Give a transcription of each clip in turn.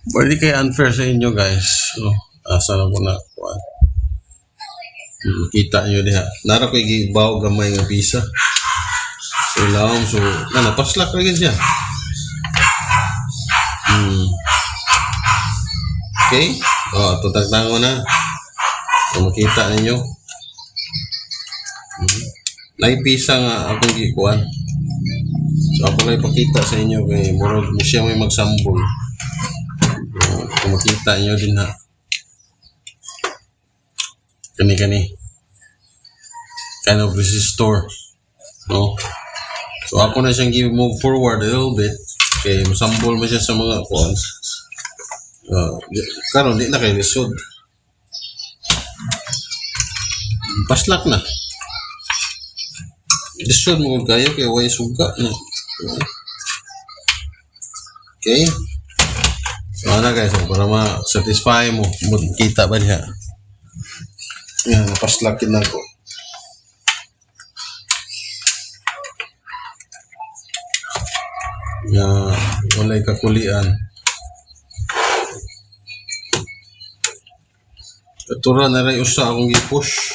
Pwede kay unfair sa inyo guys. No? Asa na ko na kuan. Kita nyo diha. Nara ko gibaw gamay nga visa. So lawom so napaslak ra gyud siya. Okay? Tutagtango na. So, makita ninyo. Naipisa nga akong gikuan. So ako lang ipakita sa inyo kay murag mo siya may magsambol. Kung makita nyo din ha. Kani kind of resistor. No? So ako na siyang move forward a little bit. Kay masambol mo siya sa mga kuan. Karon di na kay lisod. Paslak na. Lisod mo kayo kay way suga na. Okay? So ano guys, para ma-satisfy mo, kita ba niya? Yan, napaslakin na ko. Yan, walay kakulian. Katura na rin usa akong i-push.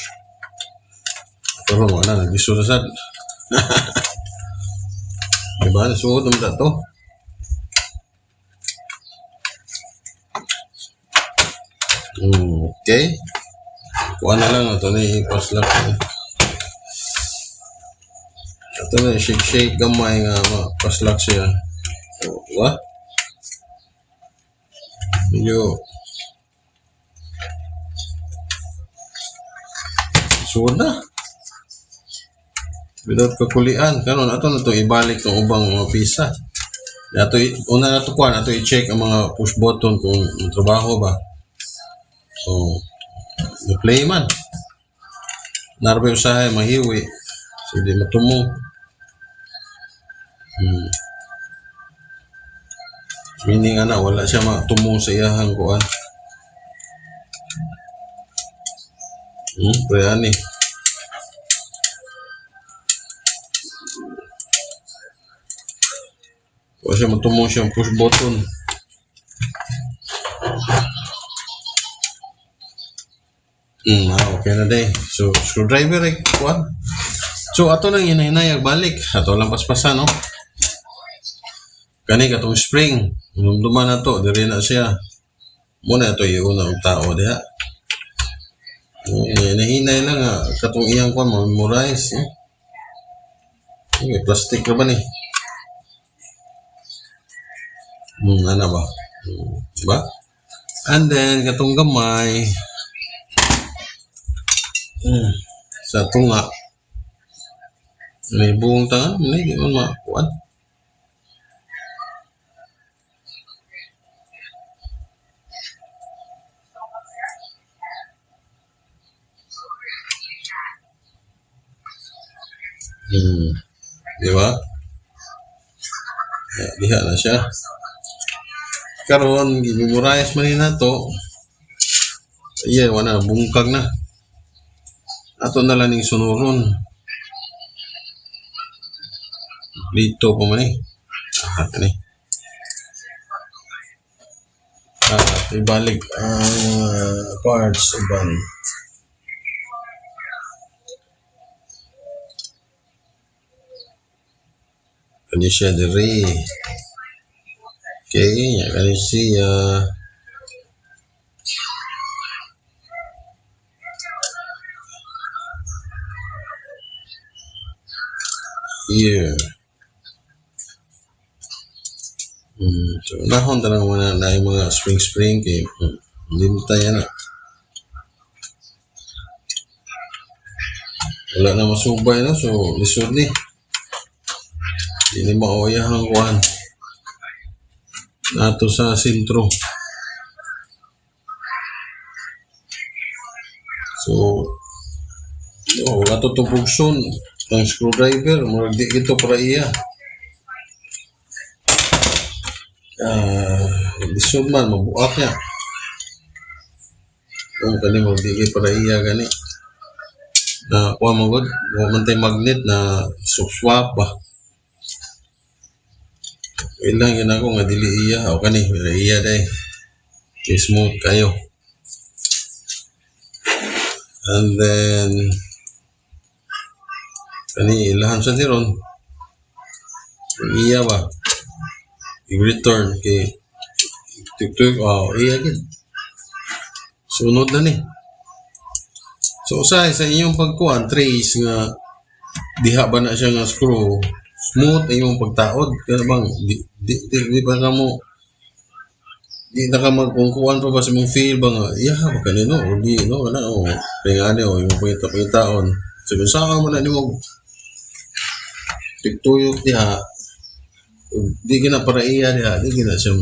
Pero wala, nag-isurasad. Diba? Nasuot naman ito. Okay. Kuha na lang ito na i-paslak. Ito na shake gamay nga paslak siya. Diba? Yo. Suod na. Without kakulian. Karon ato na ito ibalik ng ubang mga pisa. Ato, una na ito kuha. Ato i-check ang mga push button kung trabaho ba. So, play man. Narba usahay, mahiwi. So, di matumong. Meaning, wala siya matumong sa iyahang kuan. Kaya ani. Wala siya matumong siyang push button. Okay na day. So, screwdriver kuan. So, ato lang hinahinayag balik. Ato lang paspasan, no? Kani katong spring. Dumduman na to. Diri na siya. Muna ito yung unang tao diha. Nahinay lang katong iyang kuan memorize. Okay, plastic na ba ni? Ano ba? Diba? And then, katong gamay. Sa tunga. May buong tangan. Hindi man makuan. Diba? Diha na siya. Karon memorize man na to. Wala bungkag na. Ato na lang ning sunuron. Dito pa man kani. Ibalik ang parts uban. Kani siya diri. Okay, kani siya. Here. So, nahon na lang na yung mga spring kay hindi mo tayo na. Wala na masubay no, so lisod ni. Hindi maoyahang kuhan. Nato sa sintro. So, ato itong bugson ng screwdriver, murag di ito para iya. Lisod man, mabuak niya. Kung kani mo di para iya gani. Na kuha mo god, mantay magnet na swap ba. Ilang yun ako nga dili iya, o kani iya day. Okay, smooth kayo. And then kani ilahan sa tiron iya ba i-return kay tuk iya gid sunod na ni. So usahay sa inyong pagkuan trace nga diha ba na siya nga screw smooth inyong pagtaod kaya bang di ba ka mo di na ka magkungkuan pa ba sa mong feel ba nga ba kanino o di no ana o kaya ani o yung pagkitaon so saan mo na nimo tiktuyok diha di gina para iya diha di gina siya